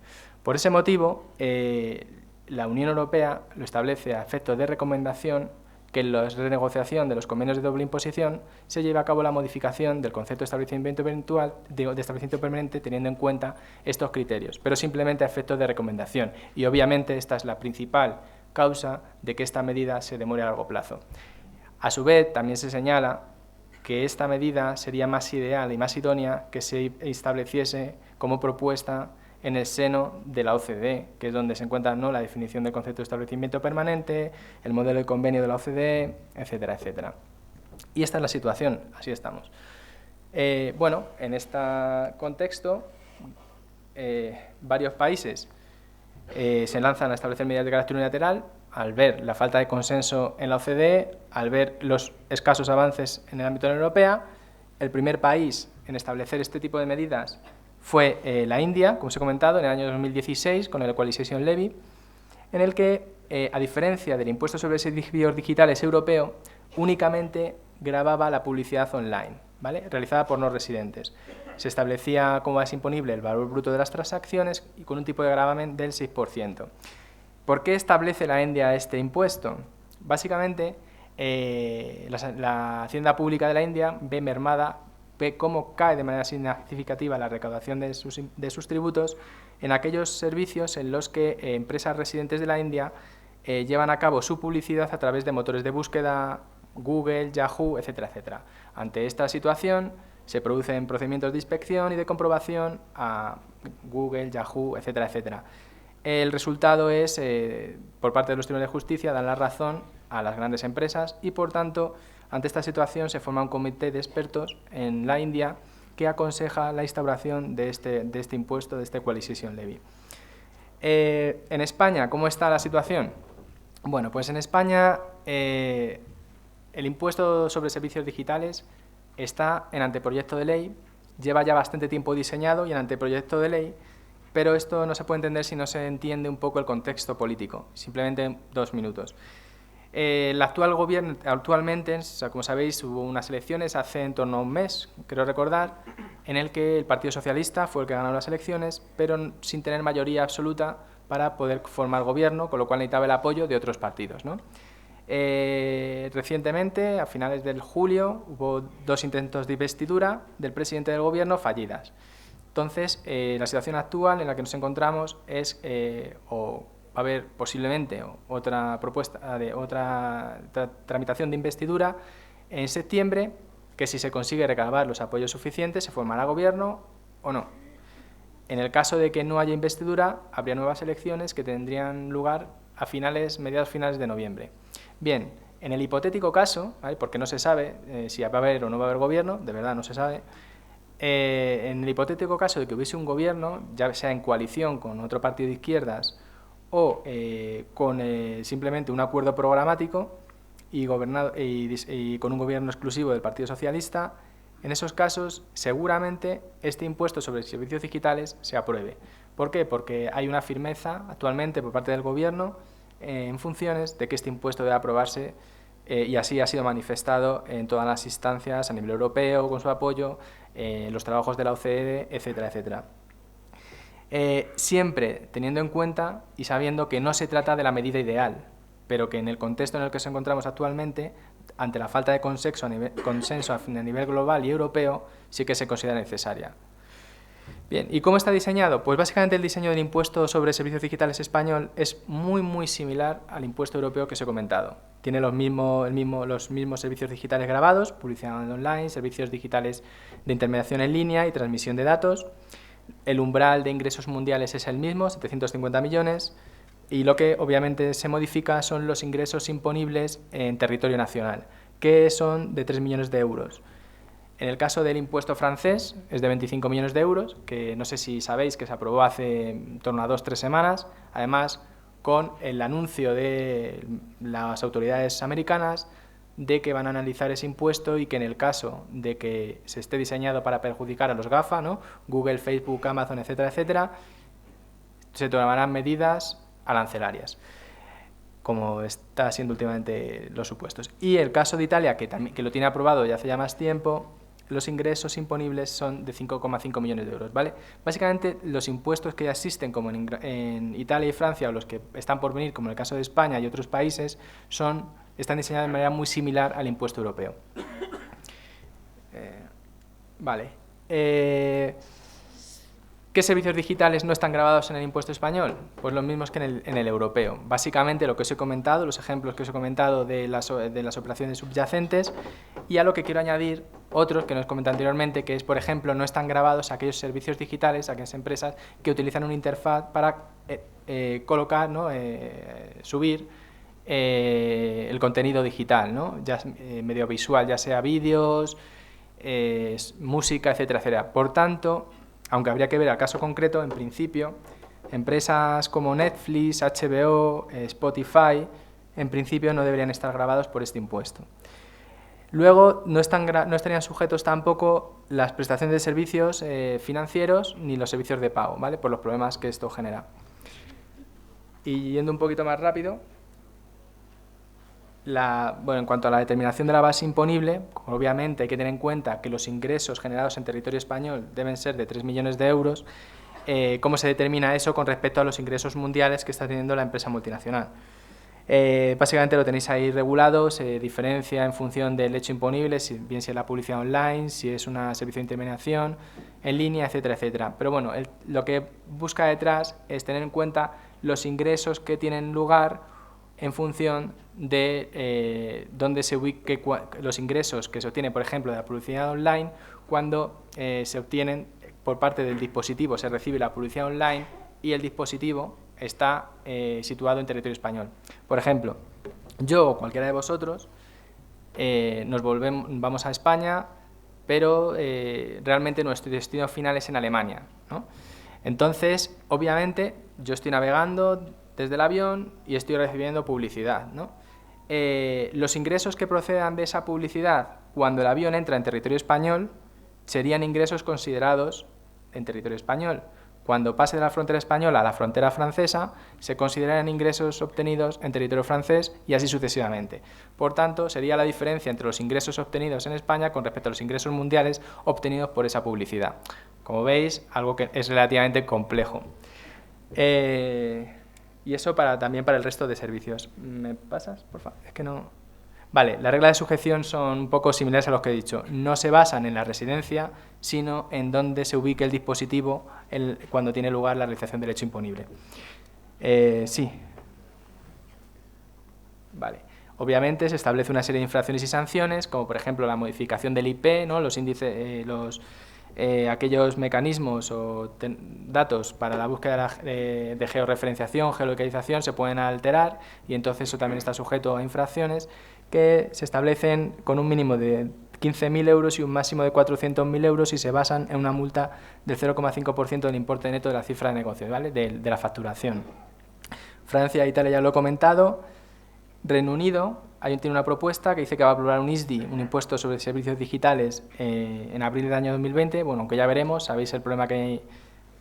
B: Por ese motivo, la Unión Europea lo establece a efectos de recomendación, que en la renegociación de los convenios de doble imposición se lleve a cabo la modificación del concepto de establecimiento virtual, de establecimiento permanente, teniendo en cuenta estos criterios, pero simplemente a efectos de recomendación. Y obviamente esta es la principal causa de que esta medida se demore a largo plazo. A su vez, también se señala que esta medida sería más ideal y más idónea que se estableciese como propuesta en el seno de la OCDE, que es donde se encuentra, ¿no?, la definición del concepto de establecimiento permanente, el modelo de convenio de la OCDE, etcétera, etcétera. Y esta es la situación, así estamos. Bueno, en este contexto, varios países se lanzan a establecer medidas de carácter unilateral al ver la falta de consenso en la OCDE, al ver los escasos avances en el ámbito de la Unión Europea. El primer país en establecer este tipo de medidas fue la India, como os he comentado, en el año 2016, con el Equalization Levy, en el que, a diferencia del impuesto sobre servicios digitales europeo, únicamente gravaba la publicidad online, ¿vale?, realizada por no residentes. Se establecía como base imponible el valor bruto de las transacciones y con un tipo de gravamen del 6%. ¿Por qué establece la India este impuesto? Básicamente, la Hacienda Pública de la India ve cómo cae de manera significativa la recaudación de sus tributos en aquellos servicios en los que empresas residentes de la India llevan a cabo su publicidad a través de motores de búsqueda, Google, Yahoo, etcétera, etcétera. Ante esta situación, se producen procedimientos de inspección y de comprobación a Google, Yahoo, etcétera, etcétera. El resultado es, por parte de los tribunales de justicia, dan la razón a las grandes empresas y, por tanto, ante esta situación se forma un comité de expertos en la India que aconseja la instauración de este impuesto, de este Equalization Levy. En España, ¿cómo está la situación? Bueno, pues en España el impuesto sobre servicios digitales está en anteproyecto de ley, lleva ya bastante tiempo diseñado y en anteproyecto de ley, pero esto no se puede entender si no se entiende un poco el contexto político. Simplemente 2 minutos. El actual gobierno, actualmente, como sabéis, hubo unas elecciones hace en torno a un mes, creo recordar, en el que el Partido Socialista fue el que ganó las elecciones, pero sin tener mayoría absoluta para poder formar gobierno, con lo cual necesitaba el apoyo de otros partidos, ¿no? Recientemente, a finales del julio, hubo 2 intentos de investidura del presidente del gobierno fallidas. Entonces, la situación actual en la que nos encontramos es, o va a haber posiblemente otra propuesta de otra tramitación de investidura en septiembre, que si se consigue recabar los apoyos suficientes, se formará gobierno o no. En el caso de que no haya investidura, habría nuevas elecciones que tendrían lugar a mediados finales de noviembre. Bien, en el hipotético caso, ¿vale?, porque no se sabe si va a haber o no va a haber gobierno, de verdad no se sabe, en el hipotético caso de que hubiese un gobierno, ya sea en coalición con otro partido de izquierdas o con simplemente un acuerdo programático y con un gobierno exclusivo del Partido Socialista, en esos casos seguramente este impuesto sobre servicios digitales se apruebe. ¿Por qué? Porque hay una firmeza actualmente por parte del gobierno en funciones de que este impuesto debe aprobarse y así ha sido manifestado en todas las instancias a nivel europeo con su apoyo, los trabajos de la OCDE, etcétera, etcétera. Siempre teniendo en cuenta y sabiendo que no se trata de la medida ideal, pero que en el contexto en el que nos encontramos actualmente, ante la falta de consenso a nivel global y europeo, sí que se considera necesaria. Bien, ¿y cómo está diseñado? Pues básicamente el diseño del impuesto sobre servicios digitales español es muy similar al impuesto europeo que os he comentado. Tiene los mismos servicios digitales grabados, publicidad online, servicios digitales de intermediación en línea y transmisión de datos. El umbral de ingresos mundiales es el mismo, 750 millones, y lo que obviamente se modifica son los ingresos imponibles en territorio nacional, que son de 3 millones de euros. En el caso del impuesto francés es de 25 millones de euros, que no sé si sabéis que se aprobó hace en torno a 2 o 3 semanas, además con el anuncio de las autoridades americanas de que van a analizar ese impuesto y que en el caso de que se esté diseñado para perjudicar a los GAFA, ¿no?, Google, Facebook, Amazon, etcétera, etcétera, se tomarán medidas arancelarias, como está siendo últimamente los supuestos. Y el caso de Italia, que lo tiene aprobado ya hace ya más tiempo, los ingresos imponibles son de 5,5 millones de euros, ¿vale? Básicamente, los impuestos que ya existen, como en Italia y Francia, o los que están por venir, como en el caso de España y otros países, están diseñados de manera muy similar al impuesto europeo. Vale. ¿Qué servicios digitales no están grabados en el impuesto español? Pues los mismos que en el europeo. Básicamente lo que os he comentado, los ejemplos que os he comentado de las operaciones subyacentes, y a lo que quiero añadir otros que no os comenté anteriormente, que es, por ejemplo, no están grabados aquellos servicios digitales, aquellas empresas que utilizan una interfaz para colocar, ¿no?, subir el contenido digital, ¿no?, ya medio visual, ya sea vídeos, música, etcétera, etcétera. Por tanto, aunque habría que ver el caso concreto, en principio, empresas como Netflix, HBO, Spotify, en principio no deberían estar grabados por este impuesto. Luego, no estarían sujetos tampoco las prestaciones de servicios financieros ni los servicios de pago, ¿vale?, por los problemas que esto genera. Y yendo un poquito más rápido, en cuanto a la determinación de la base imponible, obviamente hay que tener en cuenta que los ingresos generados en territorio español deben ser de 3 millones de euros. ¿Cómo se determina eso con respecto a los ingresos mundiales que está teniendo la empresa multinacional? Básicamente lo tenéis ahí regulado, se diferencia en función del hecho imponible, bien si es la publicidad online, si es un servicio de intermediación en línea, etcétera, etcétera. Pero bueno, lo que busca detrás es tener en cuenta los ingresos que tienen lugar en función de dónde se ubique los ingresos que se obtienen, por ejemplo, de la publicidad online, cuando se obtienen por parte del dispositivo, se recibe la publicidad online y el dispositivo está situado en territorio español. Por ejemplo, yo o cualquiera de vosotros vamos a España, pero realmente nuestro destino final es en Alemania, ¿no? Entonces, obviamente, yo estoy navegando desde el avión y estoy recibiendo publicidad, ¿no? Los ingresos que procedan de esa publicidad cuando el avión entra en territorio español serían ingresos considerados en territorio español. cuando pase de la frontera española a la frontera francesa, se considerarán ingresos obtenidos en territorio francés y así sucesivamente. Por tanto, sería la diferencia entre los ingresos obtenidos en España con respecto a los ingresos mundiales obtenidos por esa publicidad. Como veis, algo que es relativamente complejo. Y eso también para el resto de servicios. ¿Me pasas, por favor? Es que no... Vale, las reglas de sujeción son un poco similares a los que he dicho. No se basan en la residencia, sino en dónde se ubique el dispositivo cuando tiene lugar la realización del hecho imponible. Sí. Vale. Obviamente se establece una serie de infracciones y sanciones, como por ejemplo la modificación del IP, ¿no? Los índices, aquellos mecanismos o datos para la búsqueda de georreferenciación, geolocalización, se pueden alterar y entonces eso también está sujeto a infracciones que se establecen con un mínimo de 15.000 euros y un máximo de 400.000 euros y se basan en una multa del 0,5% del importe neto de la cifra de negocio, ¿vale? de la facturación. Francia e Italia ya lo he comentado. Reino Unido tiene una propuesta que dice que va a aprobar un ISDI, un impuesto sobre servicios digitales, en abril del año 2020. Bueno, aunque ya veremos, sabéis el problema que hay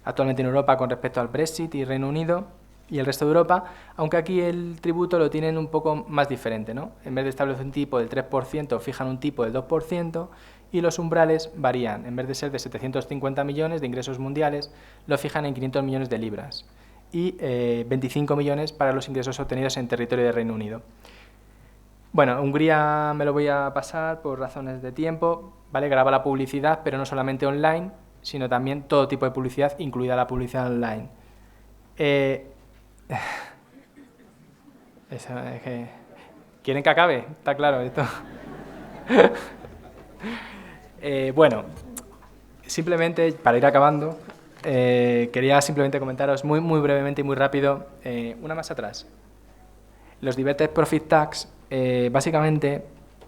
B: actualmente en Europa con respecto al Brexit y Reino Unido y el resto de Europa, aunque aquí el tributo lo tienen un poco más diferente, ¿no? En vez de establecer un tipo del 3%, fijan un tipo del 2% y los umbrales varían. En vez de ser de 750 millones de ingresos mundiales, lo fijan en 500 millones de libras y 25 millones para los ingresos obtenidos en territorio de Reino Unido. Bueno, Hungría me lo voy a pasar por razones de tiempo, ¿vale? Graba la publicidad, pero no solamente online, sino también todo tipo de publicidad, incluida la publicidad online. ¿Quieren que acabe? Está claro esto. Bueno, simplemente para ir acabando, quería simplemente comentaros muy brevemente y muy rápido, una más atrás. Los Diverted Profit Tax, básicamente,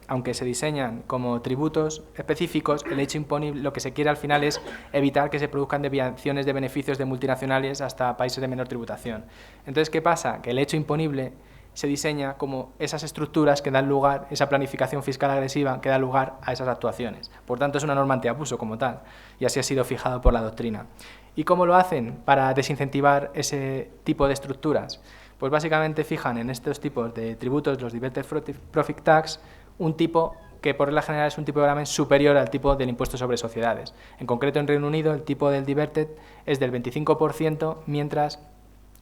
B: aunque se diseñan como tributos específicos, el hecho imponible, lo que se quiere al final es evitar que se produzcan desviaciones de beneficios de multinacionales hasta países de menor tributación. Entonces, ¿qué pasa? Que el hecho imponible se diseña como esas estructuras que dan lugar, esa planificación fiscal agresiva que da lugar a esas actuaciones. Por tanto, es una norma antiabuso como tal, y así ha sido fijado por la doctrina. ¿Y cómo lo hacen para desincentivar ese tipo de estructuras? Pues básicamente fijan en estos tipos de tributos, los Diverted Profit Tax, un tipo que por regla general es un tipo de gravamen superior al tipo del impuesto sobre sociedades. En concreto, en Reino Unido, el tipo del Diverted es del 25%, mientras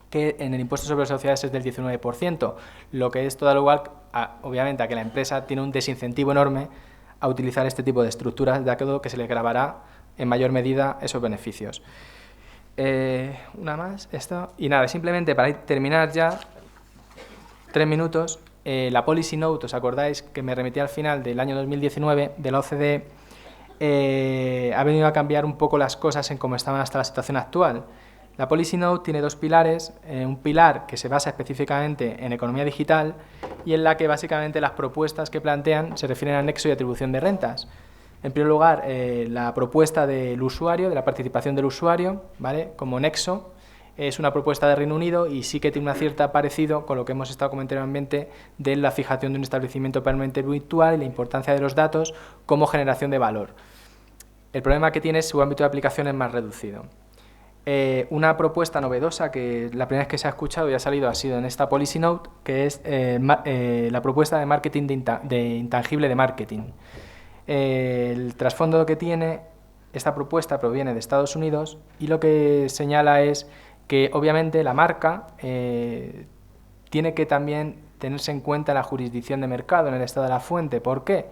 B: que en el impuesto sobre sociedades es del 19%, lo que es todo lugar, obviamente, a que la empresa tiene un desincentivo enorme a utilizar este tipo de estructuras, de acuerdo que se le gravará en mayor medida esos beneficios. Una más, esto. Y nada, simplemente para terminar ya, 3 minutos, la Policy Note, ¿os acordáis que me remití al final del año 2019 de la OCDE? Ha venido a cambiar un poco las cosas en cómo estaban hasta la situación actual. La Policy Note tiene 2 pilares, un pilar que se basa específicamente en economía digital y en la que básicamente las propuestas que plantean se refieren al nexo y atribución de rentas. En primer lugar, la propuesta del usuario, de la participación del usuario, ¿vale? Como nexo, es una propuesta de Reino Unido y sí que tiene una cierta parecido con lo que hemos estado comentando anteriormente de la fijación de un establecimiento permanente virtual y la importancia de los datos como generación de valor. El problema que tiene es su ámbito de aplicación es más reducido. Una propuesta novedosa que la primera vez que se ha escuchado y ha salido ha sido en esta Policy Note, que es la propuesta de marketing de intangible de marketing. El trasfondo que tiene esta propuesta proviene de Estados Unidos y lo que señala es que obviamente la marca tiene que también tenerse en cuenta la jurisdicción de mercado en el estado de la fuente. ¿Por qué?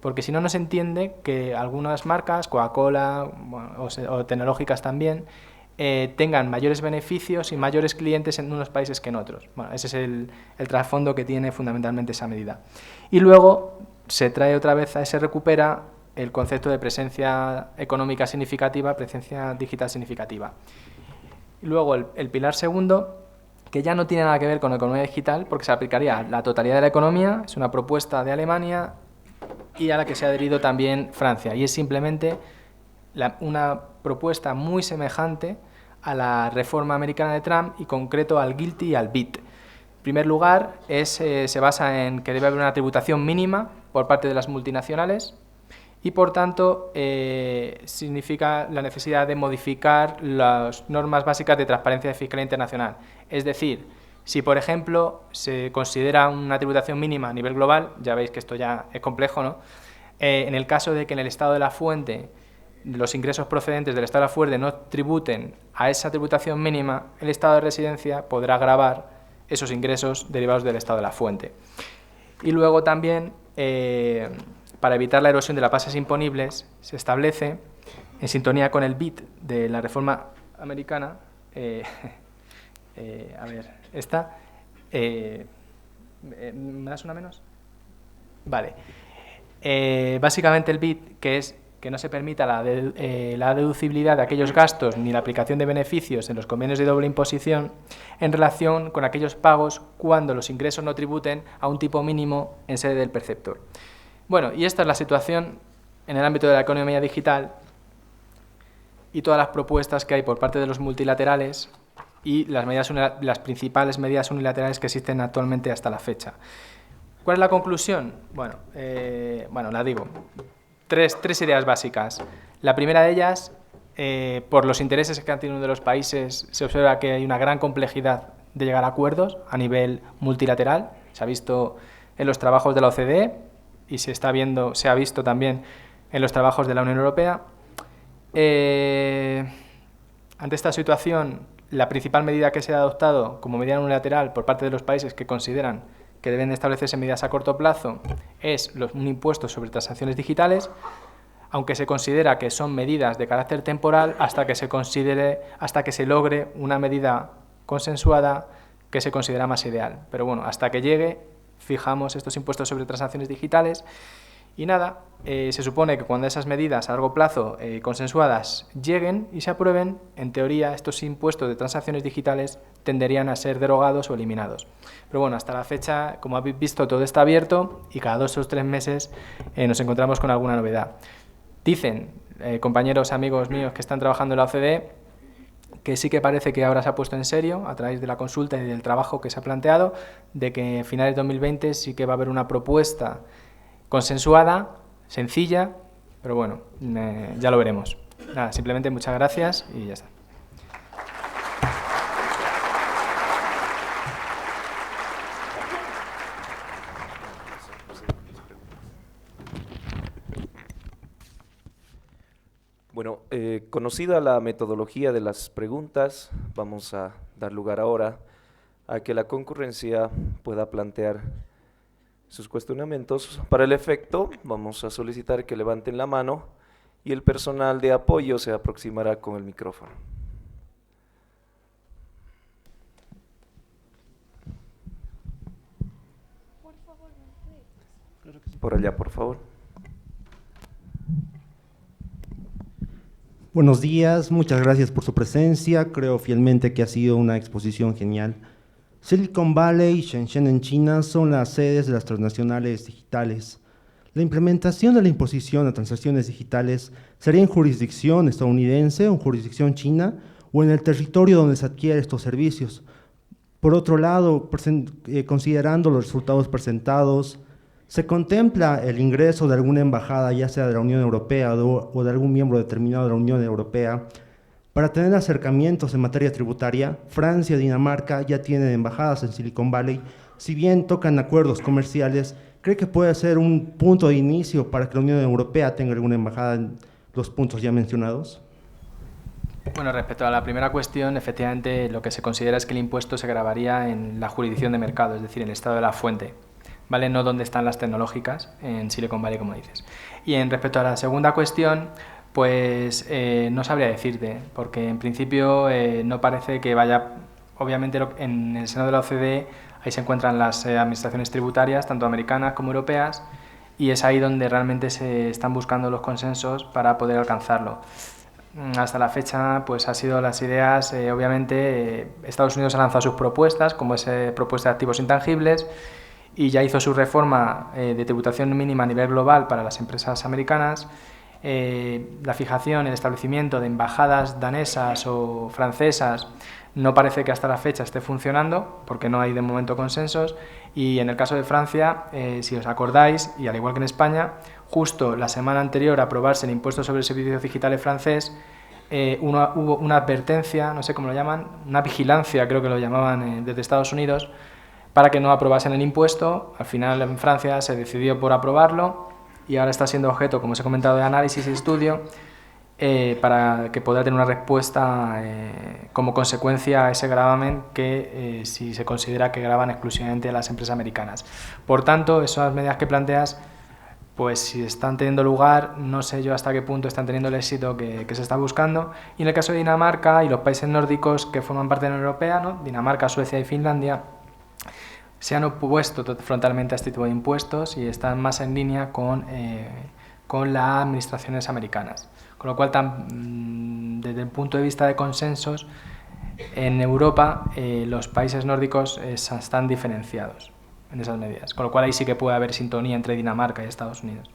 B: Porque si no, no se entiende que algunas marcas, Coca-Cola o tecnológicas también, tengan mayores beneficios y mayores clientes en unos países que en otros. Bueno, ese es el trasfondo que tiene fundamentalmente esa medida. Y luego se trae otra vez, se recupera el concepto de presencia económica significativa, presencia digital significativa. Y luego el pilar segundo, que ya no tiene nada que ver con economía digital, porque se aplicaría a la totalidad de la economía, es una propuesta de Alemania y a la que se ha adherido también Francia, y es simplemente una propuesta muy semejante a la reforma americana de Trump y concreto al GILTI y al BIT. En primer lugar, se basa en que debe haber una tributación mínima por parte de las multinacionales y, por tanto, significa la necesidad de modificar las normas básicas de transparencia fiscal internacional. Es decir, si, por ejemplo, se considera una tributación mínima a nivel global, ya veis que esto ya es complejo, ¿no? En el caso de que en el estado de la fuente los ingresos procedentes del estado de la fuente no tributen a esa tributación mínima, el estado de residencia podrá gravar esos ingresos derivados del estado de la fuente. Y luego también, para evitar la erosión de las bases imponibles, se establece, en sintonía con el BIT de la reforma americana, a ver, esta, ¿me das una menos? Vale. Básicamente el BIT, que es que no se permita la deducibilidad de aquellos gastos ni la aplicación de beneficios en los convenios de doble imposición en relación con aquellos pagos cuando los ingresos no tributen a un tipo mínimo en sede del perceptor. Bueno, y esta es la situación en el ámbito de la economía digital y todas las propuestas que hay por parte de los multilaterales y las principales medidas unilaterales que existen actualmente hasta la fecha. ¿Cuál es la conclusión? Bueno, la digo. Tres ideas básicas. La primera de ellas, por los intereses que han tenido de los países, se observa que hay una gran complejidad de llegar a acuerdos a nivel multilateral. Se ha visto en los trabajos de la OCDE y se ha visto también en los trabajos de la Unión Europea. Ante esta situación, la principal medida que se ha adoptado como medida unilateral por parte de los países que consideran que deben establecerse medidas a corto plazo es un impuesto sobre transacciones digitales, aunque se considera que son medidas de carácter temporal hasta que se logre una medida consensuada que se considera más ideal. Pero bueno, hasta que llegue, fijamos estos impuestos sobre transacciones digitales y nada, se supone que cuando esas medidas a largo plazo consensuadas lleguen y se aprueben, en teoría estos impuestos de transacciones digitales tenderían a ser derogados o eliminados. Pero bueno, hasta la fecha, como habéis visto, todo está abierto y cada 2 o 3 meses nos encontramos con alguna novedad. Dicen compañeros, amigos míos que están trabajando en la OCDE, que sí que parece que ahora se ha puesto en serio, a través de la consulta y del trabajo que se ha planteado, de que a finales de 2020 sí que va a haber una propuesta consensuada, sencilla, pero bueno, ya lo veremos. Nada, simplemente muchas gracias y ya está.
A: Bueno, conocida la metodología de las preguntas, vamos a dar lugar ahora a que la concurrencia pueda plantear sus cuestionamientos. Para el efecto, vamos a solicitar que levanten la mano y el personal de apoyo se aproximará con el micrófono. Por allá, por favor.
C: Buenos días, muchas gracias por su presencia. Creo fielmente que ha sido una exposición genial. Silicon Valley y Shenzhen en China son las sedes de las transnacionales digitales. La implementación de la imposición a transacciones digitales sería en jurisdicción estadounidense o en jurisdicción china o en el territorio donde se adquieren estos servicios. Por otro lado, considerando los resultados presentados, ¿se contempla el ingreso de alguna embajada, ya sea de la Unión Europea o de algún miembro determinado de la Unión Europea, para tener acercamientos en materia tributaria? Francia y Dinamarca ya tienen embajadas en Silicon Valley. Si bien tocan acuerdos comerciales, ¿cree que puede ser un punto de inicio para que la Unión Europea tenga alguna embajada en los puntos ya mencionados?
B: Bueno, respecto a la primera cuestión, efectivamente lo que se considera es que el impuesto se grabaría en la jurisdicción de mercado, es decir, en el estado de la fuente, ¿vale? No donde están las tecnológicas, en Silicon Valley, como dices. Y en respecto a la segunda cuestión, pues no sabría decirte, porque en principio no parece que vaya, obviamente en el seno de la OCDE ahí se encuentran las administraciones tributarias, tanto americanas como europeas, y es ahí donde realmente se están buscando los consensos para poder alcanzarlo. Hasta la fecha pues ha sido las ideas, obviamente Estados Unidos ha lanzado sus propuestas, como es propuesta de activos intangibles, y ya hizo su reforma de tributación mínima a nivel global para las empresas americanas. La fijación, el establecimiento de embajadas danesas o francesas no parece que hasta la fecha esté funcionando porque no hay de momento consensos, y en el caso de Francia, si os acordáis, y al igual que en España, justo la semana anterior a aprobarse el impuesto sobre servicios digitales francés, hubo una advertencia, no sé cómo lo llaman, una vigilancia, creo que lo llamaban desde Estados Unidos, para que no aprobasen el impuesto. Al final en Francia se decidió por aprobarlo y ahora está siendo objeto, como os he comentado, de análisis y estudio para que pueda tener una respuesta como consecuencia a ese gravamen que si se considera que gravan exclusivamente a las empresas americanas. Por tanto, esas medidas que planteas, pues si están teniendo lugar, no sé yo hasta qué punto están teniendo el éxito que se está buscando. Y en el caso de Dinamarca y los países nórdicos que forman parte de la Unión Europea, ¿no? Dinamarca, Suecia y Finlandia, se han opuesto frontalmente a este tipo de impuestos y están más en línea con las administraciones americanas. Con lo cual, desde el punto de vista de consensos, en Europa los países nórdicos están diferenciados en esas medidas. Con lo cual ahí sí que puede haber sintonía entre Dinamarca y Estados Unidos.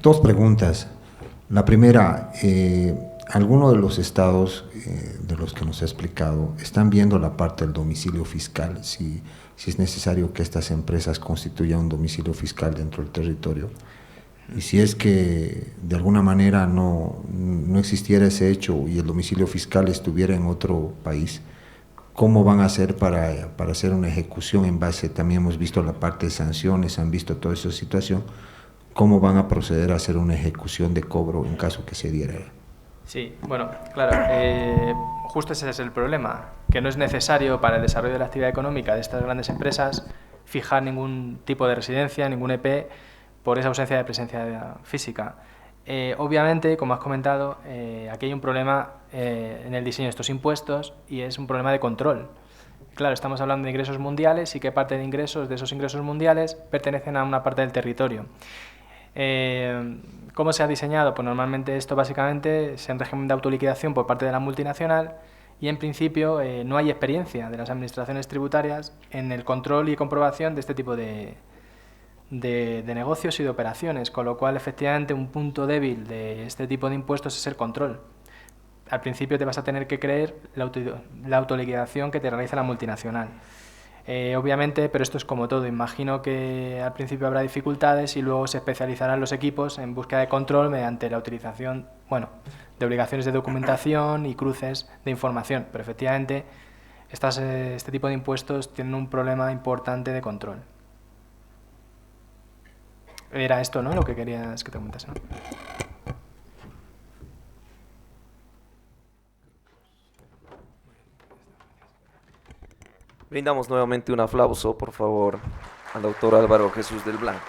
D: Dos preguntas. La primera, algunos de los estados de los que nos ha explicado están viendo la parte del domicilio fiscal, si es necesario que estas empresas constituyan un domicilio fiscal dentro del territorio, y si es que de alguna manera no existiera ese hecho y el domicilio fiscal estuviera en otro país, ¿cómo van a hacer para hacer una ejecución en base? También hemos visto la parte de sanciones, han visto toda esa situación. ¿Cómo van a proceder a hacer una ejecución de cobro en caso que se diera?
B: Sí, bueno, claro, justo ese es el problema, que no es necesario para el desarrollo de la actividad económica de estas grandes empresas fijar ningún tipo de residencia, ningún EP, por esa ausencia de presencia física. Obviamente, como has comentado, aquí hay un problema en el diseño de estos impuestos y es un problema de control. Claro, estamos hablando de ingresos mundiales y qué parte de esos ingresos mundiales pertenecen a una parte del territorio. ¿Cómo se ha diseñado? Pues normalmente esto básicamente es en régimen de autoliquidación por parte de la multinacional y en principio no hay experiencia de las administraciones tributarias en el control y comprobación de este tipo de negocios y de operaciones, con lo cual efectivamente un punto débil de este tipo de impuestos es el control. Al principio te vas a tener que creer la autoliquidación que te realiza la multinacional. Obviamente, pero esto es como todo, imagino que al principio habrá dificultades y luego se especializarán los equipos en búsqueda de control mediante la utilización, de obligaciones de documentación y cruces de información, pero efectivamente este tipo de impuestos tienen un problema importante de control. Era esto, ¿no?, lo que querías que te comentase, ¿no?
A: Brindamos nuevamente un aplauso, por favor, al doctor Álvaro Jesús del Blanco.